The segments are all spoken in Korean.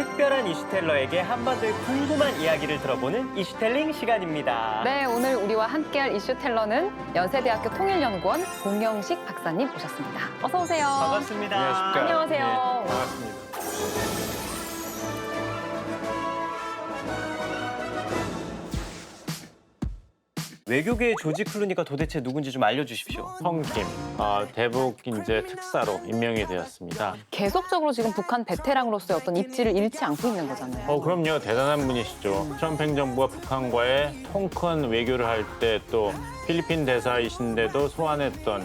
특별한 이슈텔러에게 한반도의 궁금한 이야기를 들어보는 이슈텔링 시간입니다. 네, 오늘 우리와 함께할 이슈텔러는 연세대학교 통일연구원 공영식 박사님 모셨습니다. 어서 오세요. 반갑습니다. 안녕하세요. 네, 반갑습니다. 외교계의 조지 클루니가 도대체 누군지 좀 알려주십시오. 성김, 대북 이제 특사로 임명이 되었습니다. 계속적으로 지금 북한 베테랑으로서의 어떤 입지를 잃지 않고 있는 거잖아요. 그럼요. 대단한 분이시죠. 트럼프 행정부가 북한과의 통큰 외교를 할 때 또 필리핀 대사이신데도 소환했던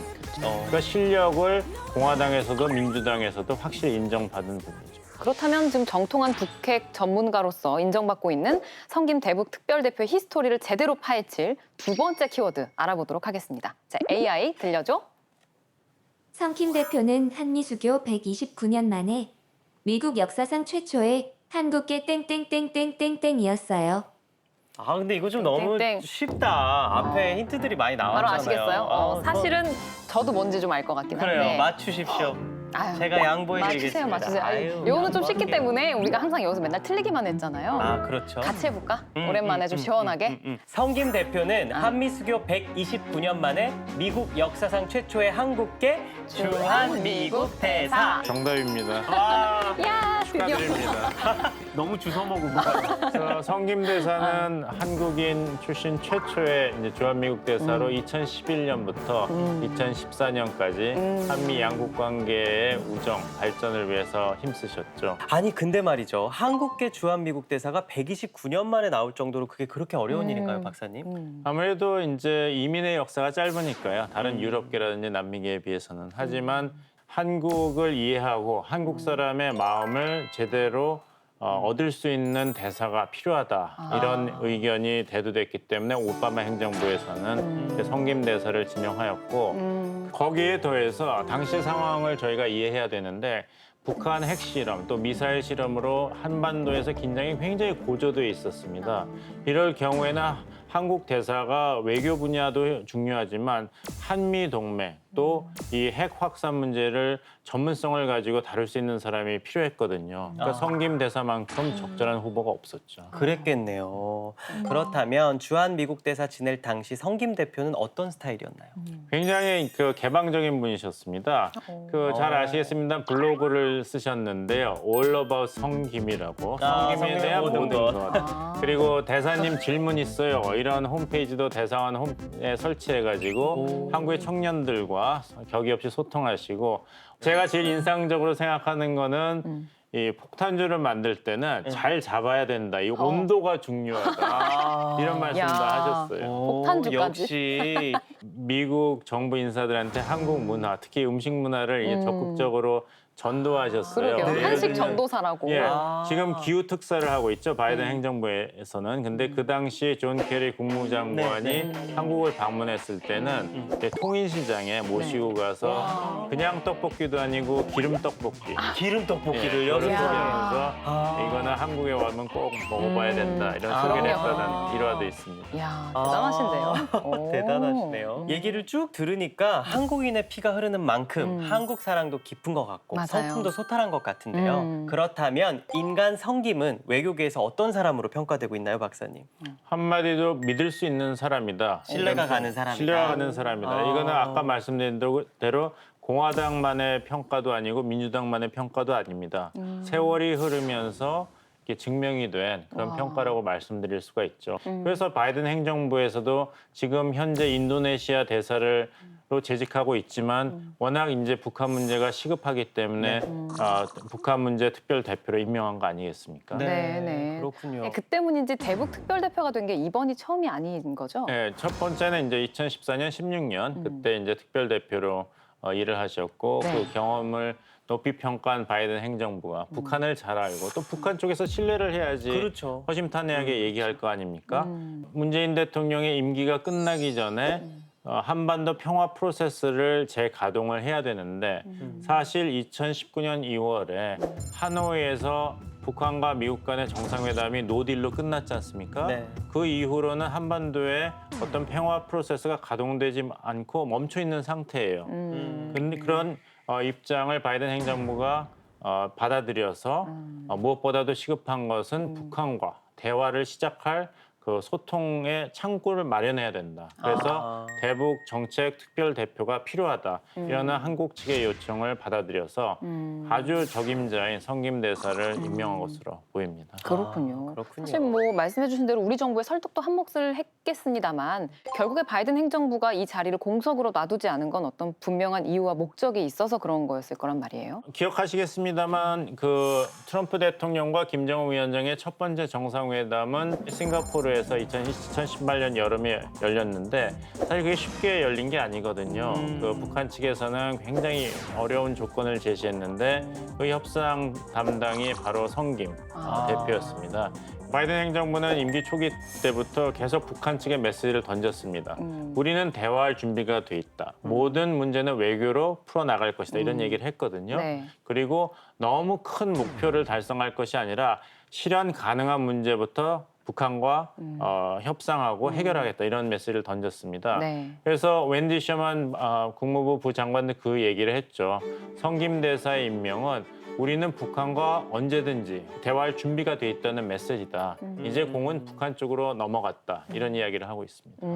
그 실력을 공화당에서도 민주당에서도 확실히 인정받은 분이죠. 그렇다면 지금 정통한 북핵 전문가로서 인정받고 있는 성김 대북 특별대표의 히스토리를 제대로 파헤칠 두 번째 키워드 알아보도록 하겠습니다. 자, AI 들려줘. 성김 대표는 한미수교 129년 만에 미국 역사상 최초의 한국계 땡땡땡땡땡땡이었어요. 아 근데 이거 좀 너무 땡땡. 쉽다. 앞에 힌트들이 많이 바로 나왔잖아요. 아시겠어요? 사실은 저도 뭔지 좀 알 것 같긴 한데. 그래요. 맞추십시오. 아유, 제가 양보해드리겠습니다. 맞추세요. 아유, 이거는 좀 양보할게요. 쉽기 때문에 우리가 항상 여기서 맨날 틀리기만 했잖아요. 아 그렇죠. 같이 해볼까? 오랜만에 좀 시원하게. 성김 대표는 아. 한미수교 129년 만에 미국 역사상 최초의 한국계 주한미국 대사. 정답입니다. 와, 야, 드디어. 축하드립니다. 너무 주워먹은 거. 그래서 성김 대사는 한국인 출신 최초의 이제 주한미국 대사로 2011년부터 2014년까지 한미 양국 관계의 우정 발전을 위해서 힘쓰셨죠. 아니 근데 말이죠. 한국계 주한미국 대사가 129년 만에 나올 정도로 그게 그렇게 어려운 일인가요, 박사님? 아무래도 이제 이민의 역사가 짧으니까요. 다른 유럽계라든지 남미계에 비해서는. 하지만 한국을 이해하고 한국 사람의 마음을 제대로 얻을 수 있는 대사가 필요하다. 이런 의견이 대두됐기 때문에 오바마 행정부에서는 이제 성김 대사를 지명하였고 거기에 더해서 당시 상황을 저희가 이해해야 되는데 북한 핵실험 또 미사일 실험으로 한반도에서 긴장이 굉장히 고조돼 있었습니다. 이럴 경우에는 한국 대사가 외교 분야도 중요하지만 한미 동맹 또 이 핵 확산 문제를 전문성을 가지고 다룰 수 있는 사람이 필요했거든요. 그러니까 성김 대사만큼 적절한 후보가 없었죠. 그랬겠네요. 그렇다면 주한미국 대사 지낼 당시 성김 대표는 어떤 스타일이었나요? 굉장히 그 개방적인 분이셨습니다. 그 잘 아시겠습니다. 블로그를 쓰셨는데요. All About 성김이라고 성김에 성김의 대한 모든 모든 것. 것. 그리고 대사님 질문 있어요. 이런 홈페이지도 대사관 홈에 설치해가지고 한국의 청년들과 격의 없이 소통하시고 제가 제일 인상적으로 생각하는 거는 이 폭탄주를 만들 때는 잘 잡아야 된다. 이 온도가 중요하다. 이런 말씀도 야. 하셨어요. 폭탄주까지. 역시 미국 정부 인사들한테 한국 문화, 특히 음식 문화를 이제 적극적으로 전도하셨어요. 그러게요. 예를 한식 들면 전도사라고. 예, 아. 지금 기후 특사를 하고 있죠. 바이든 행정부에서는. 근데 그 당시 존 케리 국무장관이 한국을 방문했을 때는 이제 통일시장에 모시고 가서 그냥 떡볶이도 아니고 기름 떡볶이. 기름 떡볶이를 를 여름 소개하면서 아. 이거는 한국에 와면 꼭 먹어봐야 된다. 이런 소개를 그럼요. 했다는 일화도 있습니다. 이야, 대단하신데요. 오. 대단하시네요. 얘기를 쭉 들으니까 한국인의 피가 흐르는 만큼 한국 사랑도 깊은 것 같고 맞아요. 성품도 소탈한 것 같은데요. 그렇다면 인간 성김은 외교계에서 어떤 사람으로 평가되고 있나요, 박사님? 한마디로 믿을 수 있는 사람이다. 신뢰가 가는 사람이다. 신뢰가 가는 사람이다. 아. 이거는 아까 말씀드린 대로 공화당만의 평가도 아니고 민주당만의 평가도 아닙니다. 세월이 흐르면서 이렇게 증명이 된 그런 평가라고 말씀드릴 수가 있죠. 그래서 바이든 행정부에서도 지금 현재 인도네시아 대사를 로 재직하고 있지만 워낙 이제 북한 문제가 시급하기 때문에 북한 문제 특별 대표로 임명한 거 아니겠습니까? 네. 그렇군요. 네, 그 때문인지 대북 특별대표가 된 게 이번이 처음이 아닌 거죠? 네, 첫 번째는 이제 2014년, 16년 그때 이제 특별 대표로 일을 하셨고 네. 그 경험을 높이 평가한 바이든 행정부가 북한을 잘 알고 또 북한 쪽에서 신뢰를 해야지 그렇죠. 허심탄회하게 얘기할 거 아닙니까? 문재인 대통령의 임기가 끝나기 전에 한반도 평화 프로세스를 재가동을 해야 되는데 사실 2019년 2월에 하노이에서 북한과 미국 간의 정상회담이 노딜로 끝났지 않습니까? 네. 그 이후로는 한반도에 어떤 평화 프로세스가 가동되지 않고 멈춰 있는 상태예요. 근데 그런 입장을 바이든 행정부가 받아들여서 무엇보다도 시급한 것은 북한과 대화를 시작할 그 소통의 창구를 마련해야 된다. 그래서 대북 정책 특별 대표가 필요하다. 이런 한국 측의 요청을 받아들여서 아주 적임자인 성김 대사를 임명한 것으로 보입니다. 그렇군요. 그렇군요. 사실 뭐 말씀해주신 대로 우리 정부의 설득도 한 몫을 했겠습니다만 결국에 바이든 행정부가 이 자리를 공석으로 놔두지 않은 건 어떤 분명한 이유와 목적이 있어서 그런 거였을 거란 말이에요. 기억하시겠습니다만 그 트럼프 대통령과 김정은 위원장의 첫 번째 정상회담은 싱가포르에서 2018년 여름에 열렸는데 사실 그게 쉽게 열린 게 아니거든요. 그 북한 측에서는 굉장히 어려운 조건을 제시했는데 그 협상 담당이 바로 성김 대표였습니다. 바이든 행정부는 임기 초기 때부터 계속 북한 측에 메시지를 던졌습니다. 우리는 대화할 준비가 돼 있다. 모든 문제는 외교로 풀어나갈 것이다. 이런 얘기를 했거든요. 네. 그리고 너무 큰 목표를 달성할 것이 아니라 실현 가능한 문제부터 북한과 협상하고 해결하겠다. 이런 메시지를 던졌습니다. 네. 그래서 웬디 셔먼 국무부 부장관도 그 얘기를 했죠. 성김 대사의 임명은 우리는 북한과 언제든지 대화할 준비가 돼 있다는 메시지다. 이제 공은 북한 쪽으로 넘어갔다. 이런 이야기를 하고 있습니다.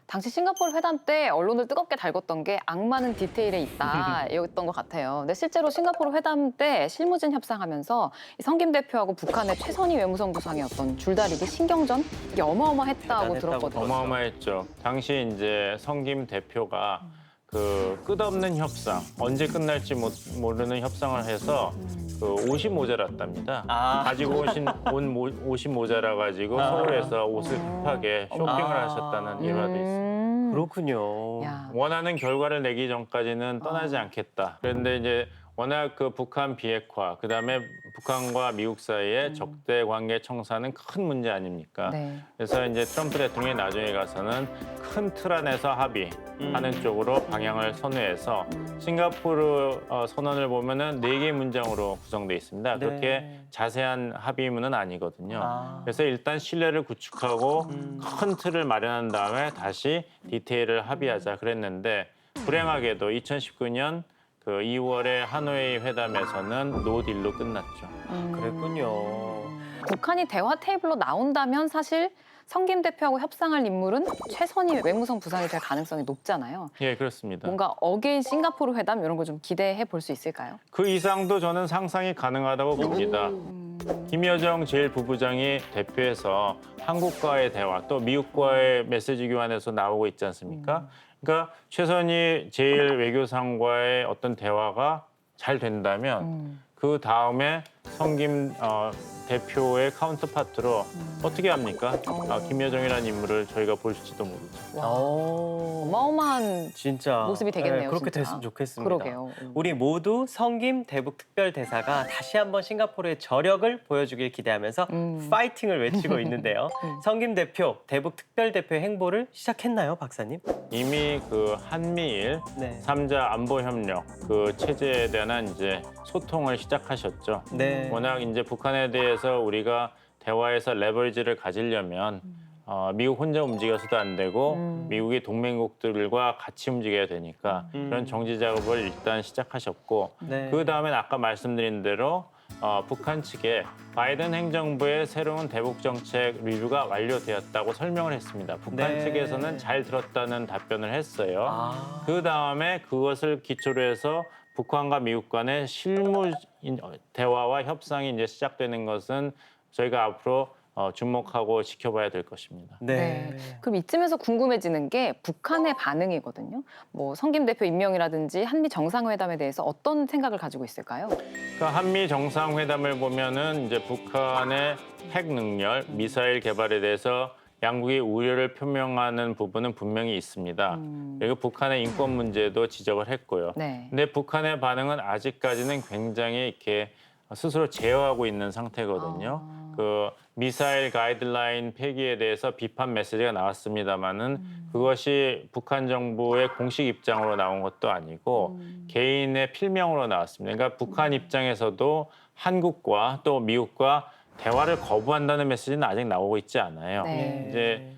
당시 싱가포르 회담 때 언론을 뜨겁게 달궜던 게 악마는 디테일에 있다 였던 것 같아요. 근데 실제로 싱가포르 회담 때 실무진 협상하면서 이 성김 대표하고 북한의 최선희 외무성 부상의 어떤 줄다리기 신경전 이게 어마어마했다고 대단했다고 들었거든요. 어마어마했죠. 당시 이제 성김 대표가 그 끝없는 협상, 언제 끝날지 모르는 협상을 해서 그 옷이 모자랐답니다. 가지고 온 옷이 모자라 가지고 서울에서 옷을 급하게 쇼핑을 하셨다는 일화도 있습니다. 그렇군요. 야. 원하는 결과를 내기 전까지는 떠나지 않겠다. 그런데 이제 워낙 그 북한 비핵화, 그다음에 북한과 미국 사이의 적대 관계 청산은 큰 문제 아닙니까? 네. 그래서 이제 트럼프 대통령이 나중에 가서는 큰 틀 안에서 합의하는 쪽으로 방향을 선회해서 싱가포르 선언을 보면은 4개 문장으로 구성돼 있습니다. 네. 그렇게 자세한 합의문은 아니거든요. 그래서 일단 신뢰를 구축하고 큰 틀을 마련한 다음에 다시 디테일을 합의하자 그랬는데 불행하게도 2019년 그 2월에 하노이 회담에서는 노딜로 끝났죠. 그랬군요. 북한이 대화 테이블로 나온다면 사실 성김 대표하고 협상할 인물은 최선희 외무성 부상이 될 가능성이 높잖아요. 예, 그렇습니다. 뭔가 어게인 싱가포르 회담 이런 거 좀 기대해 볼 수 있을까요? 그 이상도 저는 상상이 가능하다고 봅니다. 김여정 제1부부장이 대표해서 한국과의 대화 또 미국과의 메시지 교환에서 나오고 있지 않습니까? 그러니까 최선희 제1외교상과의 어떤 대화가 잘 된다면 그 다음에 성김 대표의 카운터파트로 어떻게 합니까? 김여정이라는 인물을 저희가 볼지도 모르죠. 어마어마한 진짜 모습이 되겠네요. 네, 그렇게 진짜. 됐으면 좋겠습니다. 그러게요. 우리 모두 성김 대북 특별 대사가 다시 한번 싱가포르의 저력을 보여주길 기대하면서 파이팅을 외치고 있는데요. 성김 대표 대북 특별 대표의 행보를 시작했나요, 박사님? 이미 그 한미일 네. 3자 안보 협력 그 체제에 대한 이제 소통을 시작하셨죠. 네. 워낙 이제 북한에 대해서 우리가 대화에서 레버리지를 가지려면 미국 혼자 움직여서도 안 되고 미국의 동맹국들과 같이 움직여야 되니까 그런 정지 작업을 일단 시작하셨고 네. 그 다음엔 아까 말씀드린 대로 북한 측에 바이든 행정부의 새로운 대북 정책 리뷰가 완료되었다고 설명을 했습니다. 북한 네. 측에서는 잘 들었다는 답변을 했어요. 아. 그 다음에 그것을 기초로 해서 북한과 미국 간의 실무 대화와 협상이 이제 시작되는 것은 저희가 앞으로 주목하고 지켜봐야 될 것입니다. 네. 그럼 이쯤에서 궁금해지는 게 북한의 반응이거든요. 뭐 성김 대표 임명이라든지 한미 정상회담에 대해서 어떤 생각을 가지고 있을까요? 그러니까 한미 정상회담을 보면은 이제 북한의 핵 능력, 미사일 개발에 대해서 양국이 우려를 표명하는 부분은 분명히 있습니다. 그리고 북한의 인권 문제도 지적을 했고요. 네. 근데 북한의 반응은 아직까지는 굉장히 이렇게 스스로 제어하고 있는 상태거든요. 그 미사일 가이드라인 폐기에 대해서 비판 메시지가 나왔습니다마는 그것이 북한 정부의 공식 입장으로 나온 것도 아니고 개인의 필명으로 나왔습니다. 그러니까 북한 입장에서도 한국과 또 미국과 대화를 거부한다는 메시지는 아직 나오고 있지 않아요. 네. 이제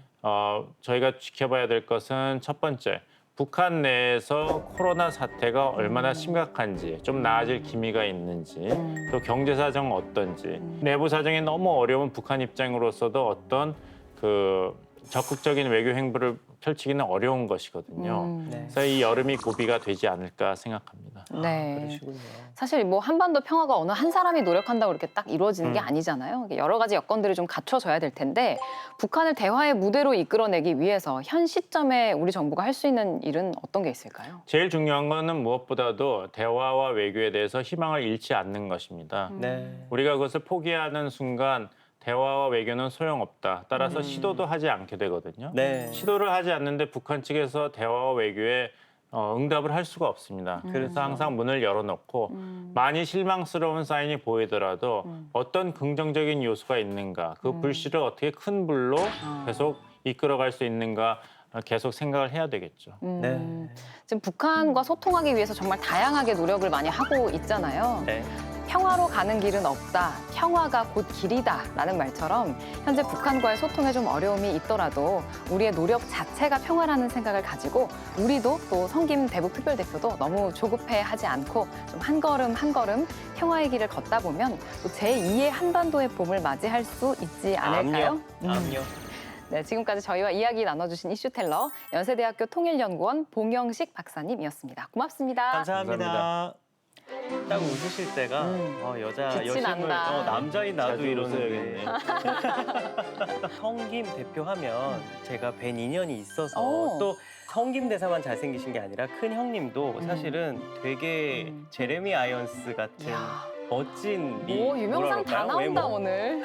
저희가 지켜봐야 될 것은 첫 번째, 북한 내에서 코로나 사태가 얼마나 심각한지, 좀 나아질 기미가 있는지, 또 경제 사정 어떤지, 내부 사정이 너무 어려운 북한 입장으로서도 어떤 그 적극적인 외교 행보를 펼치기는 어려운 것이거든요. 네. 그래서 이 여름이 고비가 되지 않을까 생각합니다. 네. 그러시군요. 사실 뭐 한반도 평화가 어느 한 사람이 노력한다고 이렇게 딱 이루어지는 게 아니잖아요. 여러 가지 여건들이 좀 갖춰져야 될 텐데 북한을 대화의 무대로 이끌어내기 위해서 현 시점에 우리 정부가 할 수 있는 일은 어떤 게 있을까요? 제일 중요한 거는 무엇보다도 대화와 외교에 대해서 희망을 잃지 않는 것입니다. 네. 우리가 그것을 포기하는 순간 대화와 외교는 소용없다. 따라서 시도도 하지 않게 되거든요. 네. 시도를 하지 않는데 북한 측에서 대화와 외교에 응답을 할 수가 없습니다. 그래서 항상 문을 열어놓고 많이 실망스러운 사인이 보이더라도 어떤 긍정적인 요소가 있는가, 그 불씨를 어떻게 큰 불로 계속 이끌어갈 수 있는가 계속 생각을 해야 되겠죠. 네. 지금 북한과 소통하기 위해서 정말 다양하게 노력을 많이 하고 있잖아요. 네. 평화로 가는 길은 없다. 평화가 곧 길이다라는 말처럼 현재 북한과의 소통에 좀 어려움이 있더라도 우리의 노력 자체가 평화라는 생각을 가지고 우리도 또 성김 대북 특별대표도 너무 조급해하지 않고 좀 한 걸음 한 걸음 평화의 길을 걷다 보면 또 제2의 한반도의 봄을 맞이할 수 있지 않을까요? 암요. 네, 지금까지 저희와 이야기 나눠주신 이슈텔러 연세대학교 통일연구원 봉영식 박사님이었습니다. 고맙습니다. 감사합니다. 딱 웃으실 때가 여자 빛이 여심을 난다. 남자인 나도 자주 이러는데 웃어야겠네. 성김 대표하면 제가 뵌 인연이 있어서 오. 또 성김 대사만 잘생기신 게 아니라 큰 형님도 사실은 되게 제레미 아이언스 같은 이야. 멋진 오, 유명상 다 뭐라 그럴까요? 나온다 외모. 오늘.